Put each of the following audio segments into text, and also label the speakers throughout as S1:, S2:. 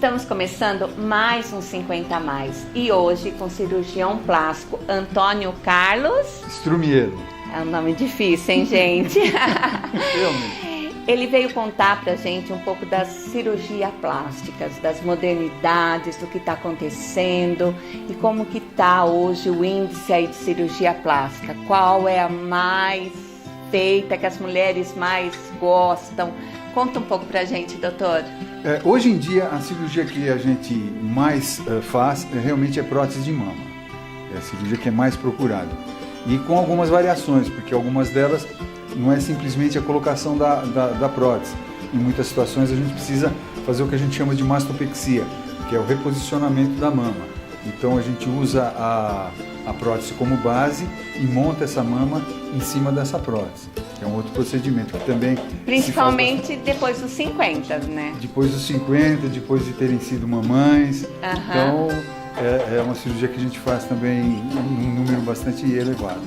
S1: Estamos começando mais um 50 a mais e hoje com o cirurgião plástico Antônio Carlos
S2: Strumiero.
S1: É um nome difícil, hein, gente? Ele veio contar pra gente um pouco das cirurgias plásticas, das modernidades, do que está acontecendo e como que tá hoje o índice aí de cirurgia plástica. Qual é a mais feita, que as mulheres mais gostam? Conta um pouco pra gente, doutor.
S2: Hoje em dia, a cirurgia que a gente mais faz realmente é prótese de mama. É a cirurgia que é mais procurada. E com algumas variações, porque algumas delas não é simplesmente a colocação da prótese. Em muitas situações a gente precisa fazer o que a gente chama de mastopexia, que é o reposicionamento da mama. Então a gente usa a prótese como base e monta essa mama em cima dessa prótese. É um outro procedimento que também...
S1: Principalmente depois dos 50, né?
S2: Depois dos 50, depois de terem sido mamães. Então é uma cirurgia que a gente faz também em um número bastante elevado.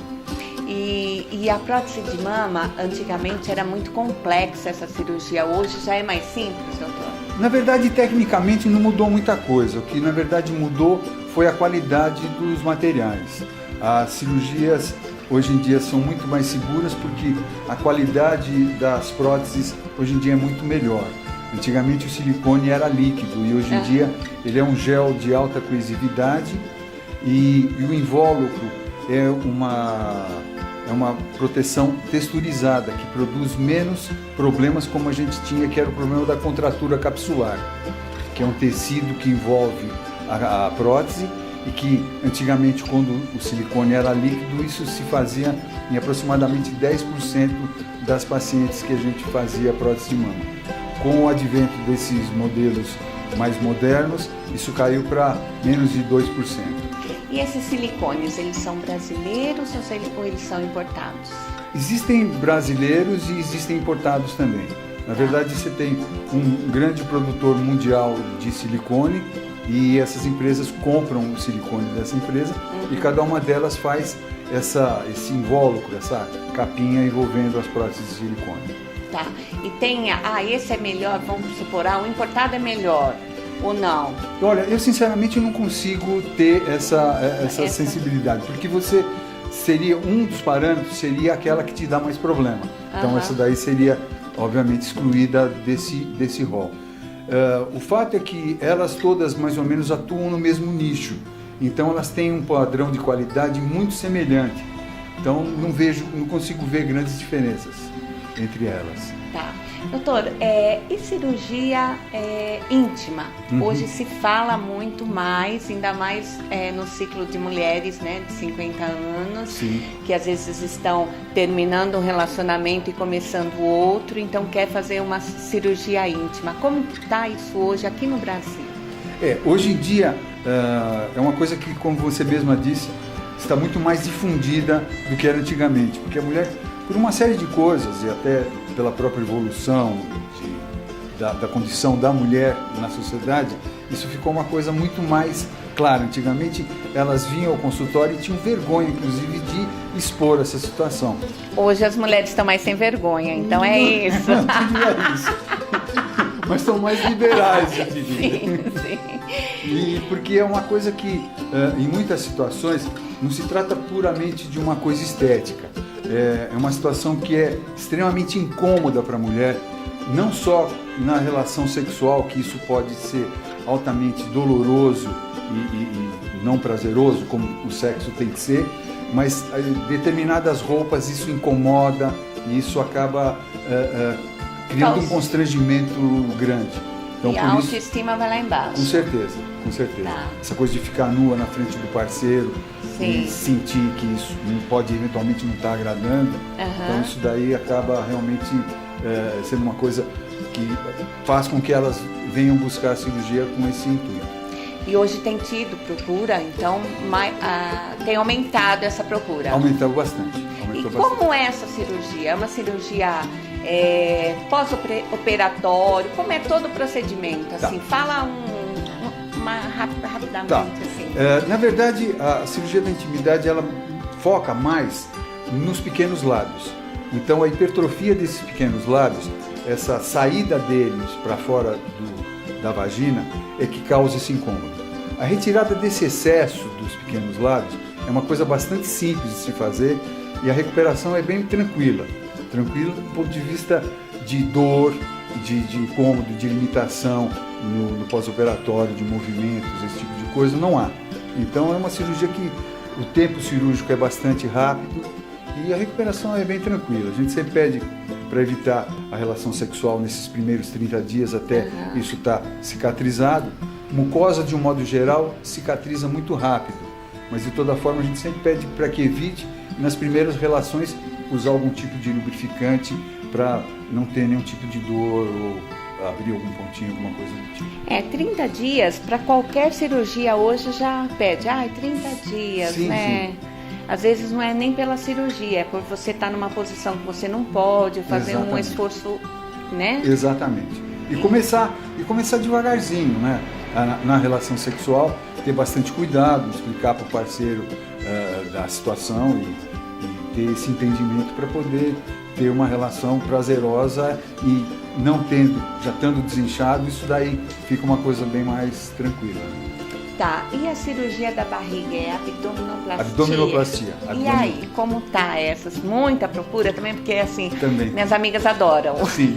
S1: E a prótese de mama, antigamente era muito complexa essa cirurgia, hoje já é mais simples, doutor?
S2: Na verdade, tecnicamente não mudou muita coisa. O que na verdade mudou foi a qualidade dos materiais. As cirurgias hoje em dia são muito mais seguras porque a qualidade das próteses hoje em dia é muito melhor. Antigamente o silicone era líquido e hoje em dia ele é um gel de alta coesividade e o invólucro é uma proteção texturizada que produz menos problemas como a gente tinha, que era o problema da contratura capsular, que é um tecido que envolve a prótese e que antigamente, quando o silicone era líquido, isso se fazia em aproximadamente 10% das pacientes que a gente fazia prótese de mama. Com o advento desses modelos mais modernos, isso caiu para menos de 2%.
S1: E esses silicones, eles são brasileiros ou eles são importados?
S2: Existem brasileiros e existem importados também. Na verdade, você tem um grande produtor mundial de silicone e essas empresas compram o silicone dessa empresa e cada uma delas faz esse invólucro, essa capinha envolvendo as próteses de silicone.
S1: Tá. E tem, esse é melhor, vamos supor, o importado é melhor ou não?
S2: Olha, eu sinceramente não consigo ter essa sensibilidade, porque você seria, um dos parâmetros seria aquela que te dá mais problema. Então essa daí seria, obviamente, excluída desse rol. O fato é que elas todas mais ou menos atuam no mesmo nicho, então elas têm um padrão de qualidade muito semelhante. Então não consigo ver grandes diferenças entre elas.
S1: Tá. Doutor, e cirurgia íntima? Hoje se fala muito mais, ainda mais no ciclo de mulheres, né, de 50 anos,
S2: Sim.
S1: que às vezes estão terminando um relacionamento e começando outro, então quer fazer uma cirurgia íntima. Como está isso hoje aqui no Brasil?
S2: Hoje em dia é uma coisa que, como você mesma disse, está muito mais difundida do que era antigamente, porque a mulher, por uma série de coisas e até pela própria evolução da condição da mulher na sociedade, isso ficou uma coisa muito mais clara. Antigamente elas vinham ao consultório e tinham vergonha, inclusive, de expor essa situação.
S1: Hoje as mulheres estão mais sem vergonha, então é isso.
S2: Não diria isso. Mas são mais liberais, eu diria.
S1: Sim.
S2: E porque é uma coisa que, em muitas situações, não se trata puramente de uma coisa estética. É uma situação que é extremamente incômoda para a mulher, não só na relação sexual, que isso pode ser altamente doloroso e não prazeroso, como o sexo tem que ser, mas determinadas roupas isso incomoda e isso acaba criando um constrangimento grande.
S1: Então, e a autoestima vai lá embaixo.
S2: Com certeza. Tá. Essa coisa de ficar nua na frente do parceiro,
S1: Sim.
S2: E sentir que isso pode eventualmente não estar agradando. Então isso daí acaba realmente sendo uma coisa que faz com que elas venham buscar a cirurgia com esse intuito.
S1: E hoje tem tido procura, então tem aumentado essa procura?
S2: Aumentou bastante.
S1: Como é essa cirurgia? É uma cirurgia pós-operatório? Como é todo o procedimento? Assim, fala rapidamente.
S2: Tá.
S1: Assim.
S2: Na verdade, a cirurgia da intimidade ela foca mais nos pequenos lábios. Então, a hipertrofia desses pequenos lábios, essa saída deles para fora da vagina é que causa esse incômodo. A retirada desse excesso dos pequenos lábios é uma coisa bastante simples de se fazer e a recuperação é bem tranquila do ponto de vista de dor, de incômodo, de limitação no pós-operatório, de movimentos, esse tipo de coisa, não há. Então é uma cirurgia que o tempo cirúrgico é bastante rápido e a recuperação é bem tranquila. A gente sempre pede para evitar a relação sexual nesses primeiros 30 dias até isso estar cicatrizado. Mucosa, de um modo geral, cicatriza muito rápido, mas de toda forma a gente sempre pede para que evite, nas primeiras relações, usar algum tipo de lubrificante para não ter nenhum tipo de dor ou abrir algum pontinho, alguma coisa do tipo.
S1: 30 dias, para qualquer cirurgia hoje já pede, 30 dias,
S2: sim,
S1: né?
S2: Sim.
S1: Às vezes não é nem pela cirurgia, é por você estar numa posição que você não pode, fazer
S2: Exatamente.
S1: um esforço, né?
S2: Exatamente. E começar devagarzinho, né? Na relação sexual, ter bastante cuidado, explicar para o parceiro da situação e ter esse entendimento para poder ter uma relação prazerosa e não tendo, já estando desinchado, isso daí fica uma coisa bem mais tranquila.
S1: Tá, e a cirurgia da barriga é abdominoplastia?
S2: Abdominoplastia.
S1: E aí, como tá essas? Muita procura também, porque assim,
S2: também.
S1: Minhas amigas adoram.
S2: Sim.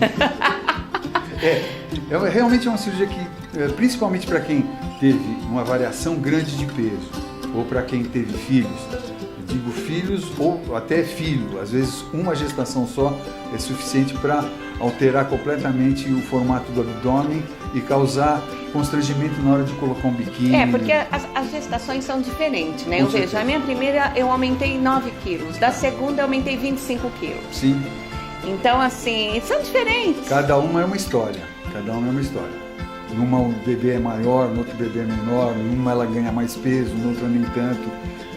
S2: Realmente é uma cirurgia que, principalmente para quem teve uma variação grande de peso, ou para quem teve filhos, eu digo filhos ou até filho, às vezes uma gestação só é suficiente para alterar completamente o formato do abdômen e causar constrangimento na hora de colocar um biquíni.
S1: Porque as gestações são diferentes, né?
S2: Com
S1: Eu vejo, a minha primeira eu aumentei 9 quilos, da segunda eu aumentei 25 quilos.
S2: Sim.
S1: Então, assim, são diferentes.
S2: Cada uma é uma história. Numa o bebê é maior, no outro bebê é menor, numa ela ganha mais peso, no outro nem tanto.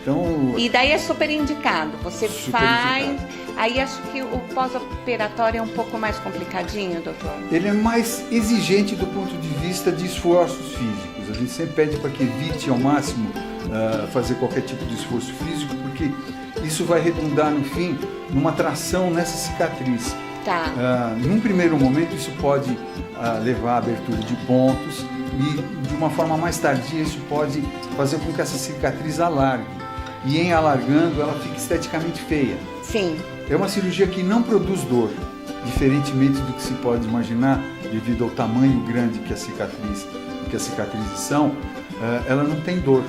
S2: Então,
S1: e daí é super indicado. Você faz.
S2: Indicado.
S1: Aí acho que o pós-operatório é um pouco mais complicadinho, doutor.
S2: Ele é mais exigente do ponto de vista de esforços físicos. A gente sempre pede para que evite ao máximo fazer qualquer tipo de esforço físico, porque isso vai redundar no fim numa tração nessa cicatriz.
S1: Tá.
S2: Num primeiro momento isso pode levar à abertura de pontos e de uma forma mais tardia isso pode fazer com que essa cicatriz alargue. E em alargando ela fica esteticamente feia.
S1: Sim.
S2: É uma cirurgia que não produz dor, diferentemente do que se pode imaginar devido ao tamanho grande que as cicatrizes são, ela não tem dor,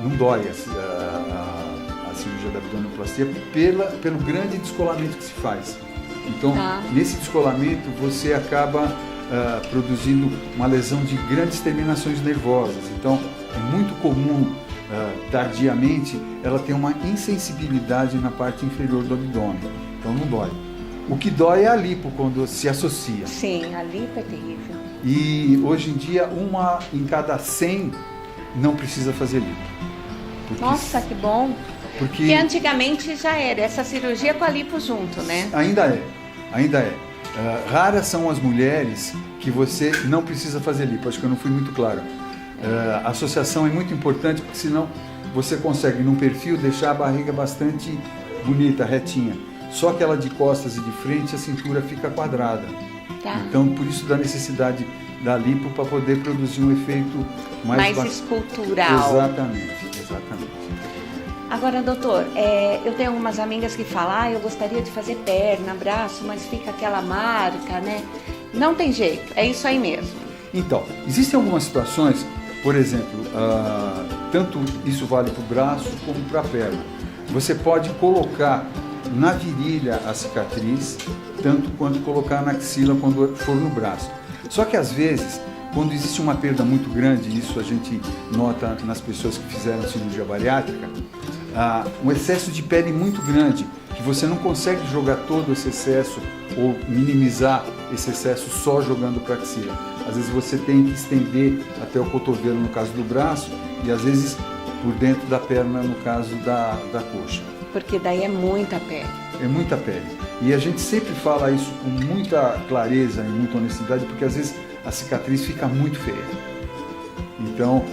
S2: não dói a cirurgia da abdominoplastia pelo grande descolamento que se faz. Então, nesse descolamento você acaba produzindo uma lesão de grandes terminações nervosas. Então, é muito comum, tardiamente, ela ter uma insensibilidade na parte inferior do abdômen. Então, não dói. O que dói é a lipo, quando se associa.
S1: Sim, a lipo é terrível.
S2: E, hoje em dia, 1 em cada 100 não precisa fazer lipo.
S1: Nossa, que bom! Porque antigamente já era essa cirurgia com a lipo junto, né?
S2: Ainda é. Raras são as mulheres que você não precisa fazer lipo. Acho que eu não fui muito claro. A associação é muito importante, porque senão você consegue, num perfil, deixar a barriga bastante bonita, retinha. Só que ela de costas e de frente, a cintura fica quadrada.
S1: Tá.
S2: Então, por isso da necessidade da lipo para poder produzir um efeito mais
S1: escultural.
S2: Exatamente.
S1: Agora, doutor, eu tenho algumas amigas que falam, eu gostaria de fazer perna, braço, mas fica aquela marca, né? Não tem jeito, é isso aí mesmo.
S2: Então, existem algumas situações, por exemplo, tanto isso vale para o braço como para a perna. Você pode colocar na virilha a cicatriz, tanto quanto colocar na axila quando for no braço. Só que às vezes, quando existe uma perda muito grande, isso a gente nota nas pessoas que fizeram cirurgia bariátrica, um excesso de pele muito grande, que você não consegue jogar todo esse excesso ou minimizar esse excesso só jogando para a axila. Às vezes você tem que estender até o cotovelo no caso do braço e às vezes por dentro da perna no caso da coxa.
S1: Porque daí é muita pele.
S2: É muita pele. E a gente sempre fala isso com muita clareza e muita honestidade, porque às vezes a cicatriz fica muito feia. Então,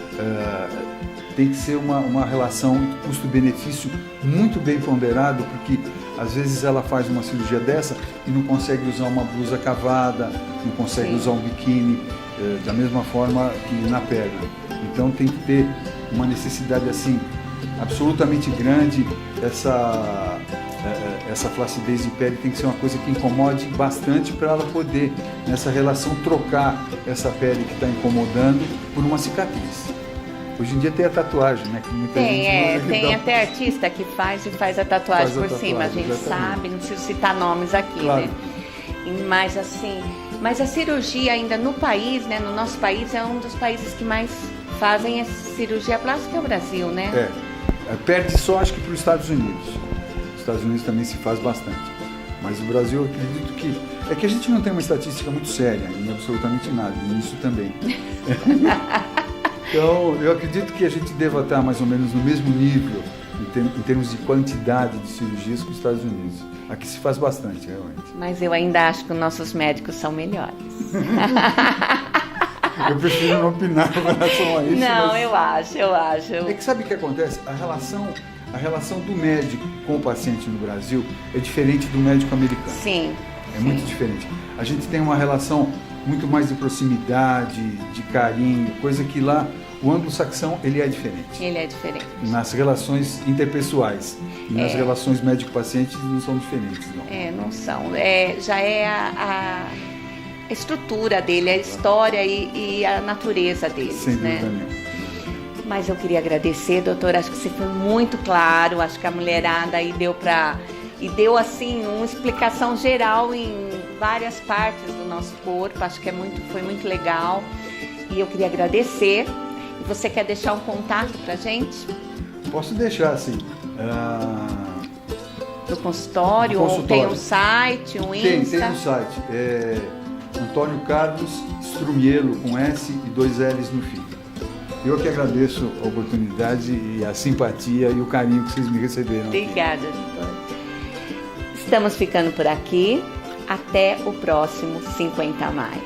S2: tem que ser uma relação custo-benefício muito bem ponderado, porque às vezes ela faz uma cirurgia dessa e não consegue usar uma blusa cavada, não consegue usar um biquíni. da mesma forma que na perna. Então tem que ter uma necessidade assim absolutamente grande. Essa flacidez de pele tem que ser uma coisa que incomode bastante para ela poder, nessa relação, trocar essa pele que está incomodando por uma cicatriz. Hoje em dia tem a tatuagem, né? Que muita gente
S1: tem até artista que faz a tatuagem por cima, a gente
S2: exatamente.
S1: sabe, não preciso citar nomes aqui,
S2: claro.
S1: né? Mas a cirurgia ainda no país, né? No nosso país é um dos países que mais fazem a cirurgia plástica, é o Brasil, né?
S2: Perde só, acho que, para os Estados Unidos. Os Estados Unidos também se faz bastante. Mas o Brasil, eu acredito que... É que a gente não tem uma estatística muito séria em absolutamente nada, nisso também. Então, eu acredito que a gente deva estar mais ou menos no mesmo nível em termos de quantidade de cirurgias que os Estados Unidos. Aqui se faz bastante, realmente.
S1: Mas eu ainda acho que os nossos médicos são melhores.
S2: Eu prefiro não opinar com relação a isso.
S1: Não,
S2: mas...
S1: eu acho.
S2: É que sabe o que acontece? A relação do médico com o paciente no Brasil é diferente do médico americano.
S1: Sim.
S2: É muito diferente. A gente tem uma relação muito mais de proximidade, de carinho, coisa que lá o anglo-saxão ele é diferente.
S1: Ele é diferente.
S2: Nas relações interpessoais e nas relações médico-paciente não são diferentes, não.
S1: Não são. Já é a estrutura dele, a história e a natureza deles,
S2: Sem dúvida
S1: né?
S2: nenhuma.
S1: Mas eu queria agradecer, doutor, acho que você foi muito claro, acho que a mulherada aí deu assim uma explicação geral em várias partes do nosso corpo, acho que foi muito legal e eu queria agradecer. E você quer deixar um contato pra gente?
S2: Posso deixar, sim.
S1: Do consultório, ou tem um site, um Insta?
S2: Tem um site, Antônio Carlos Strumielo, com S e 2 L's no fim. Eu que agradeço a oportunidade e a simpatia e o carinho que vocês me receberam.
S1: Obrigada, doutor. Estamos ficando por aqui. Até o próximo 50 a mais.